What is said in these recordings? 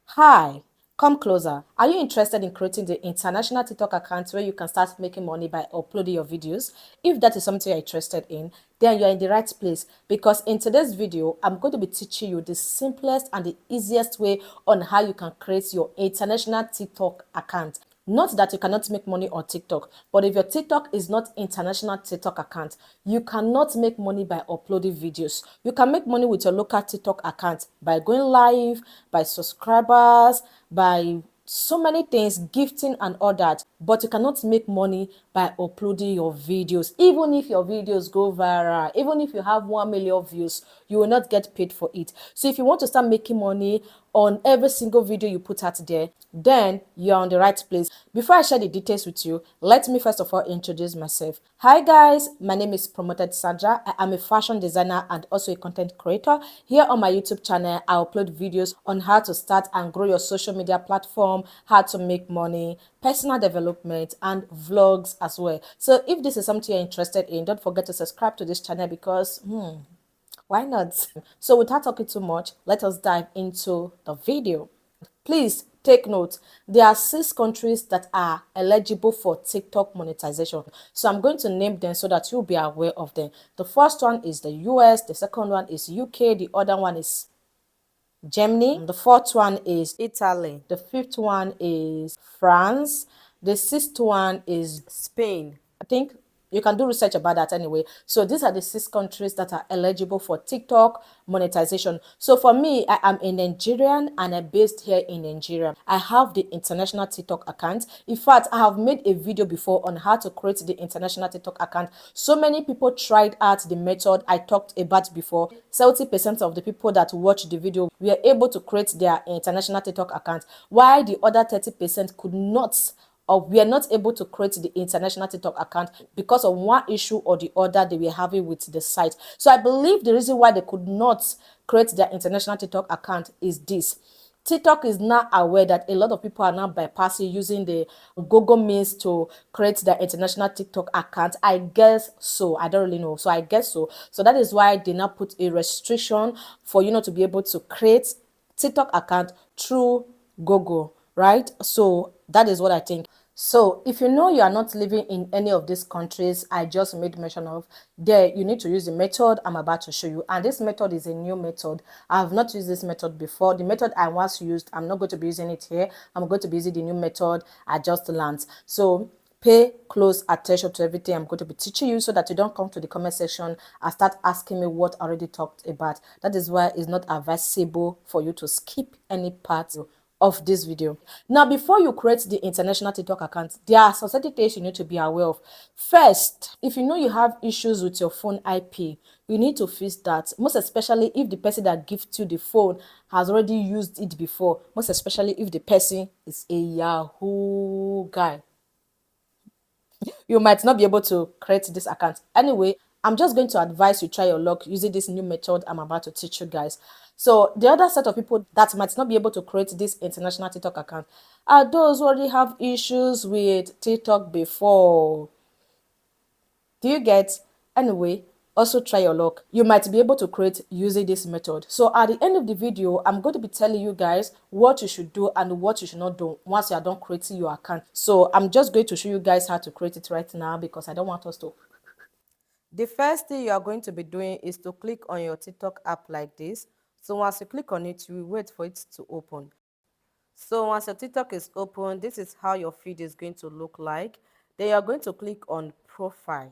Hi, come closer. Are you interested in creating the international TikTok account where you can start making money by uploading your videos? If that is something you're interested in, then you're in the right place because in today's video, I'm going to be teaching you the simplest and the easiest way on how you can create your international TikTok account. Not that you cannot make money on TikTok, but if your TikTok is not international TikTok account, you cannot make money by uploading videos. You can make money with your local TikTok account by going live, by subscribers, by so many things, gifting and all that, but you cannot make money by uploading your videos. Even if your videos go viral, even if you have 1 million views, you will not get paid for it. So if you want to start making money on every single video you put out there, then you're on the right place. Before I share the details with you, let me first of all introduce myself. Hi guys, my name is Promoted Sandra. I am a fashion designer and also a content creator. Here on my YouTube channel, I upload videos on how to start and grow your social media platform, how to make money, personal development, and vlogs as well. So if this is something you're interested in, don't forget to subscribe to this channel because why not? So without talking too much, let us dive into the video. Please take note, there are 6 countries that are eligible for TikTok monetization. So I'm going to name them so that you'll be aware of them. The first one is the US, the second one is UK, the other one is Germany, the fourth one is Italy, the fifth one is France, the sixth one is Spain. I think you can do research about that anyway. So these are the 6 countries that are eligible for TikTok monetization. So for me, I am a Nigerian and I'm based here in Nigeria. I have the international TikTok account. In fact, I have made a video before on how to create the international TikTok account. So many people tried out the method I talked about before. 70% of the people that watched the video were able to create their international TikTok account, while the other 30% could not, or we are not able to create the international TikTok account because of one issue or the other they were having with the site. So I believe the reason why they could not create their international TikTok account is this. TikTok is now aware that a lot of people are now bypassing using the Google means to create their international TikTok account. I guess so. I don't really know. So I guess so. So that is why they now put a restriction for you not to be able to create TikTok account through Google, right? So that is what I think. So if you know you are not living in any of these countries I just made mention of, there you need to use the method I'm about to show you. And this method is a new method. I have not used this method before. The method I once used, I'm not going to be using it here. I'm going to be using the new method I just learned. So pay close attention to everything I'm going to be teaching you so that you don't come to the comment section and start asking me what I already talked about. That is why it's not advisable for you to skip any part of this video. Now, before you create the international TikTok account, there are some certain things you need to be aware of. First, if you know you have issues with your phone IP, you need to fix that. Most especially if the person that gives you the phone has already used it before. Most especially if the person is a Yahoo guy. You might not be able to create this account. Anyway, I'm just going to advise you try your luck using this new method I'm about to teach you guys. So the other set of people that might not be able to create this international TikTok account are those who already have issues with TikTok before. Do you get? Anyway, also try your luck. You might be able to create using this method. So at the end of the video, I'm going to be telling you guys what you should do and what you should not do once you are done creating your account. So I'm just going to show you guys how to create it right now because I don't want us to. The first thing you are going to be doing is to click on your TikTok app like this. So once you click on it, you will wait for it to open. So once your TikTok is open, this is how your feed is going to look like. Then you are going to click on profile.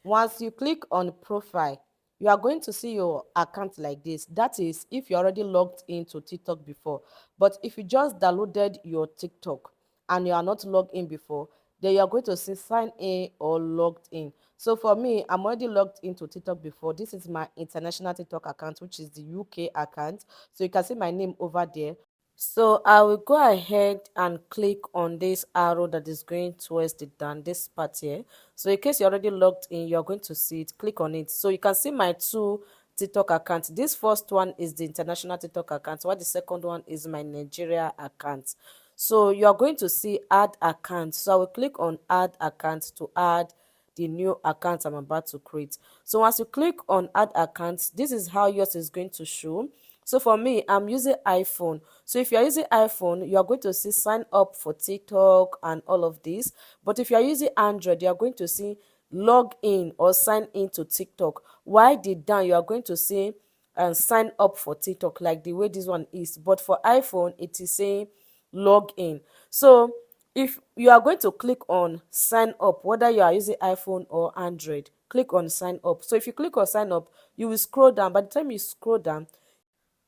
Once you click on profile, you are going to see your account like this. That is if you already logged into TikTok before. But if you just downloaded your TikTok and you are not logged in before, then you are going to see sign in or logged in. So for me, I'm already logged into TikTok before. This is my international TikTok account, which is the UK account. So you can see my name over there. So I will go ahead and click on this arrow that is going towards the down, this part here. So in case you're already logged in, you're going to see it. Click on it. So you can see my 2 TikTok accounts. This first one is the international TikTok account, while the second one is my Nigeria account. So you're going to see add account. So I will click on add account to add the new account I'm about to create. So once you click on add account, this is how yours is going to show. So for me, I'm using iPhone. So if you're using iPhone, you are going to see sign up for TikTok and all of this. But if you're using Android, you are going to see log in or sign in to TikTok. While the down, you are going to see and sign up for TikTok, like the way this one is. But for iPhone, it is saying log in. So if you are going to click on sign up, whether you are using iPhone or Android, click on sign up. So if you click on sign up, you will scroll down. By the time you scroll down,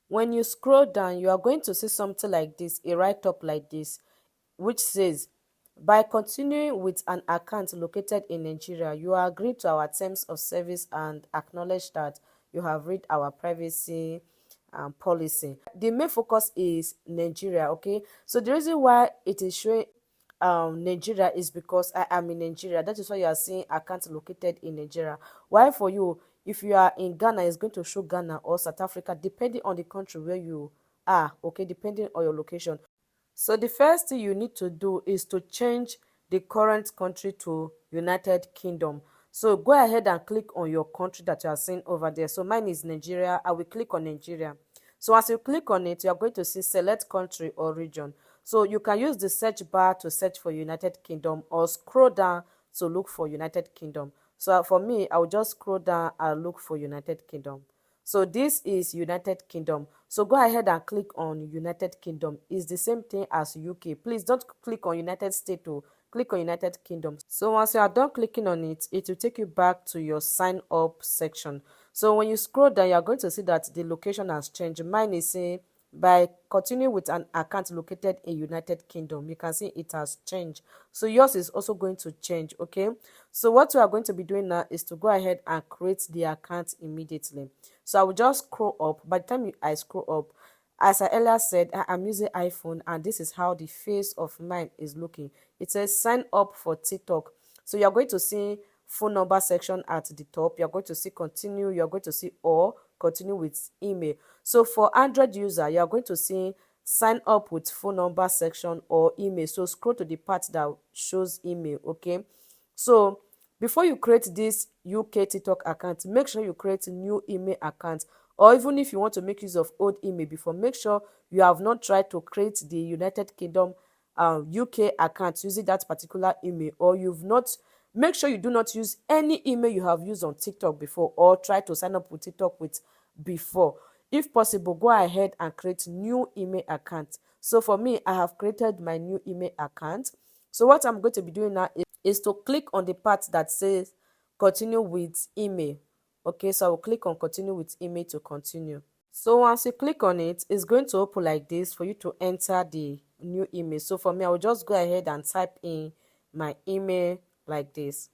when you scroll down, you are going to see something like this, a write-up like this, which says, by continuing with an account located in Nigeria, you agree to our terms of service and acknowledge that you have read our privacy policy. The main focus is Nigeria, okay? So the reason why it is showing Nigeria is because I am in Nigeria. That is why you are seeing account located in Nigeria. While for you, if you are in Ghana, it's going to show Ghana or South Africa, depending on the country where you are, okay, depending on your location. So the first thing you need to do is to change the current country to United Kingdom. So go ahead and click on your country that you are seeing over there. So mine is Nigeria. I will click on Nigeria. So as you click on it, you are going to see select country or region. So you can use the search bar to search for United Kingdom or scroll down to look for United Kingdom. So for me, I will just scroll down and look for United Kingdom. So this is United Kingdom. So go ahead and click on United Kingdom. It's the same thing as UK. Please don't click on United States or click on United Kingdom. So once you are done clicking on it, it will take you back to your sign up section. So when you scroll down, you are going to see that the location has changed. Mine is saying by continuing with an account located in United Kingdom. You can see it has changed. So yours is also going to change, okay? So what we are going to be doing now is to go ahead and create the account immediately. So I will just scroll up. By the time I scroll up, as I earlier said, I'm using iPhone and this is how the face of mine is looking. It says sign up for TikTok. So you're going to see phone number section at the top. You're going to see continue. You're going to see or continue with email. So for Android user, you're going to see sign up with phone number section or email. So scroll to the part that shows email, okay? So before you create this UK TikTok account, make sure you create a new email account. Or even if you want to make use of old email before, make sure you have not tried to create the United Kingdom UK account using that particular email, or you've not, make sure you do not use any email you have used on TikTok before or try to sign up with TikTok with before. If possible, go ahead and create new email account. So for me, I have created my new email account. So what I'm going to be doing now is to click on the part that says continue with email. Okay, so I will click on continue with email to continue. So once you click on it, it's going to open like this for you to enter the new email. So for me, I will just go ahead and type in my email like this.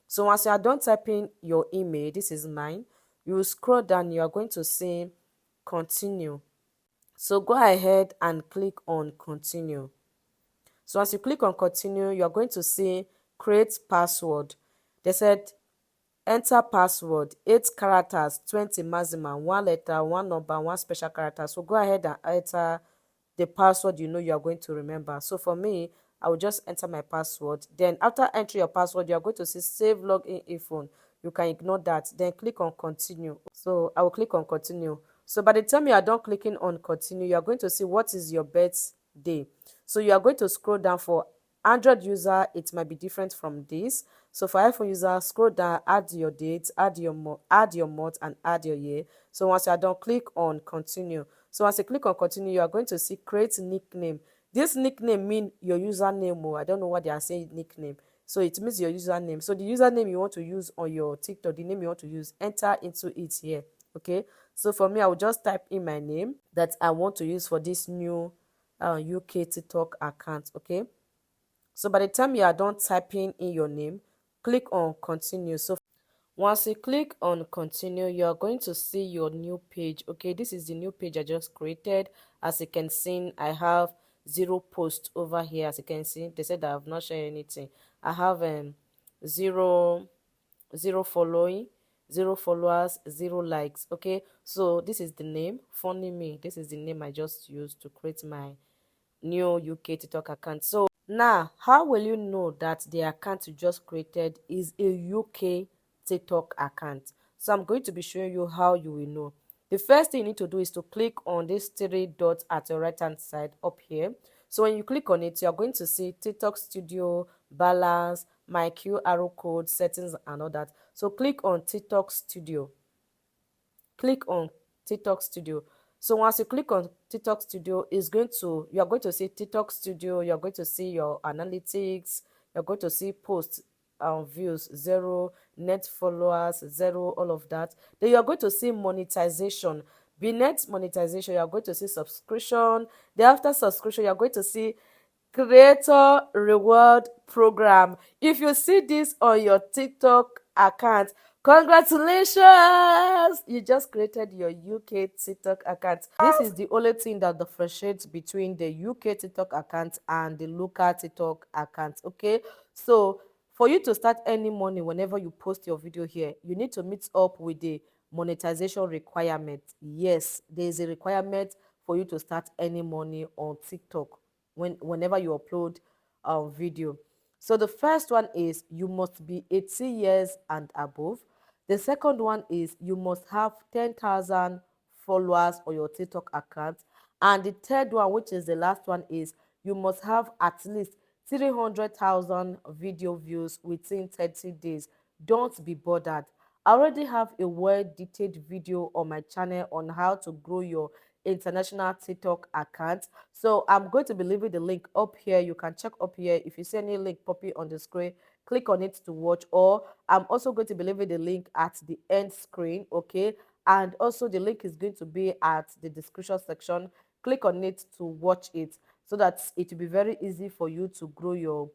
So once you are done typing your email, this is mine, you will scroll down, you are going to see continue. So go ahead and click on continue. So once you click on continue, you are going to see create password. They said enter password 8 characters, 20 maximum, 1 letter, 1 number, 1 special character. So go ahead and enter the password you know you are going to remember. So for me, I will just enter my password. Then after entering your password, you are going to see save login info. You can ignore that. Then click on continue. So I will click on continue. So by the time you are done clicking on continue, you are going to see what is your birthday. So you are going to scroll down. For Android user, it might be different from this. So for iPhone user, scroll down, add your date, add your month, and add your year. So once you are done, click on continue. So once you click on continue, you are going to see create nickname. This nickname means your username, or I don't know what they are saying nickname. So it means your username. So the username you want to use on your TikTok, the name you want to use, enter into it here. Okay. So for me, I will just type in my name that I want to use for this new UK TikTok account. Okay. So by the time you are done typing in your name, click on continue. So once you click on continue, you are going to see your new page. Okay, this is the new page I just created. As you can see, I have 0 posts over here. As you can see, they said I have not shared anything. I have zero following, 0 followers, 0 likes. Okay, so this is the name. Funny me, this is the name I just used to create my new UK TikTok account. So now, how will you know that the account you just created is a UK TikTok account? So I'm going to be showing you how you will know. The first thing you need to do is to click on this three dots at your right hand side up here. So when you click on it, you're going to see TikTok Studio, balance, my QR code, settings, and all that. So click on TikTok Studio. Click on TikTok Studio. So once you click on TikTok Studio, you are going to see TikTok Studio, you're going to see your analytics, you're going to see posts, views, 0, net followers, 0, all of that. Then you're going to see monetization. Beneath monetization, you're going to see subscription. Then after subscription, you're going to see creator reward program. If you see this on your TikTok account, congratulations, you just created your UK TikTok account. This is the only thing that differentiates between the UK TikTok account and the local TikTok account. Okay, so for you to start any money whenever you post your video here, you need to meet up with the monetization requirement. Yes, there is a requirement for you to start any money on TikTok whenever you upload a video. So the first one is you must be 18 years and above. The second one is you must have 10,000 followers on your TikTok account. And the third one, which is the last one, is you must have at least 300,000 video views within 30 days. Don't be bothered. I already have a well-detailed video on my channel on how to grow your international TikTok account. So I'm going to be leaving the link up here. You can check up here. If you see any link popping on the screen, click on it to watch, or I'm also going to be leaving the link at the end screen. Okay, and also the link is going to be at the description section. Click on it to watch it so that it will be very easy for you to grow your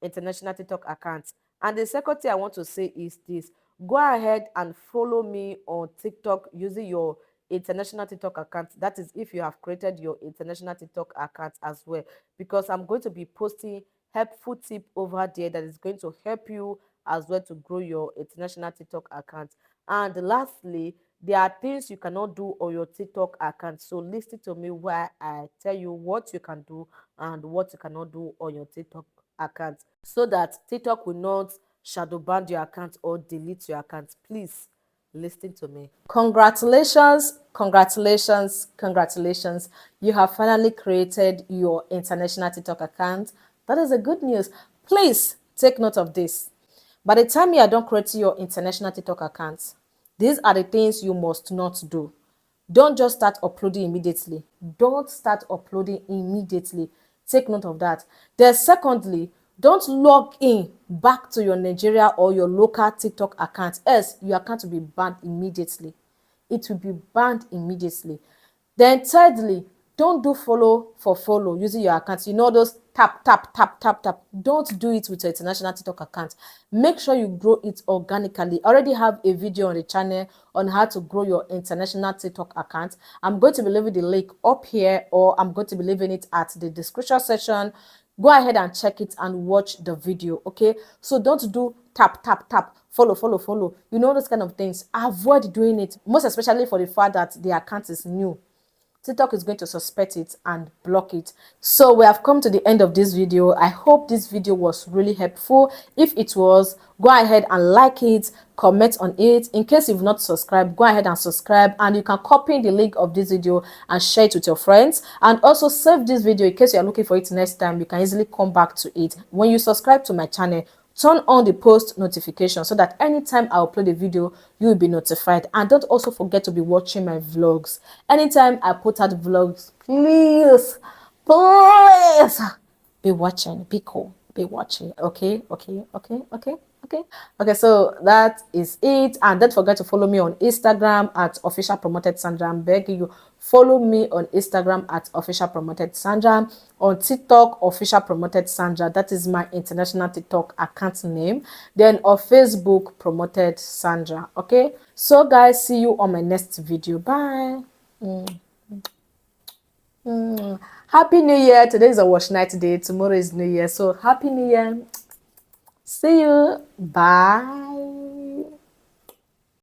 international TikTok account. And the second thing I want to say is this: go ahead and follow me on TikTok using your international TikTok account. That is if you have created your international TikTok account as well, because I'm going to be posting helpful tip over there that is going to help you as well to grow your international TikTok account. And lastly, there are things you cannot do on your TikTok account. So listen to me while I tell you what you can do and what you cannot do on your TikTok account, so that TikTok will not shadow ban your account or delete your account. Please listen to me. Congratulations, congratulations, congratulations. You have finally created your international TikTok account. That is a good news. Please take note of this. By the time you are done creating your international TikTok account, these are the things you must not do. Don't just start uploading immediately. Don't start uploading immediately. Take note of that. Then secondly, don't log in back to your Nigeria or your local TikTok account, else your account will be banned immediately. It will be banned immediately. Then thirdly, don't do follow for follow using your account. You know those tap, tap, tap, tap, tap. Don't do it with your international TikTok account. Make sure you grow it organically. I already have a video on the channel on how to grow your international TikTok account. I'm going to be leaving the link up here, or I'm going to be leaving it at the description section. Go ahead and check it and watch the video. Okay, so don't do tap, tap, tap, follow, follow, follow. You know those kind of things. Avoid doing it, most especially for the fact that the account is new. TikTok is going to suspect it and block it. So we have come to the end of this video. I hope this video was really helpful. If it was, go ahead and like it, comment on it. In case you've not subscribed, go ahead and subscribe, and you can copy the link of this video and share it with your friends. And also save this video in case you're looking for it next time. You can easily come back to it. When you subscribe to my channel, turn on the post notification so that anytime I upload a video, you will be notified. And don't also forget to be watching my vlogs. Anytime I put out vlogs, please, please be watching, be cool, be watching. Okay, okay, okay, okay. Okay, so that is it. And don't forget to follow me on Instagram at official promoted Sandra. I'm begging you, follow me on Instagram at official promoted Sandra. On TikTok, official promoted Sandra. That is my international TikTok account name. Then on Facebook, promoted Sandra. Okay, so guys, see you on my next video. Bye. Happy New Year. Today is a wash night day. Tomorrow is New Year, so happy New Year. See you. Bye.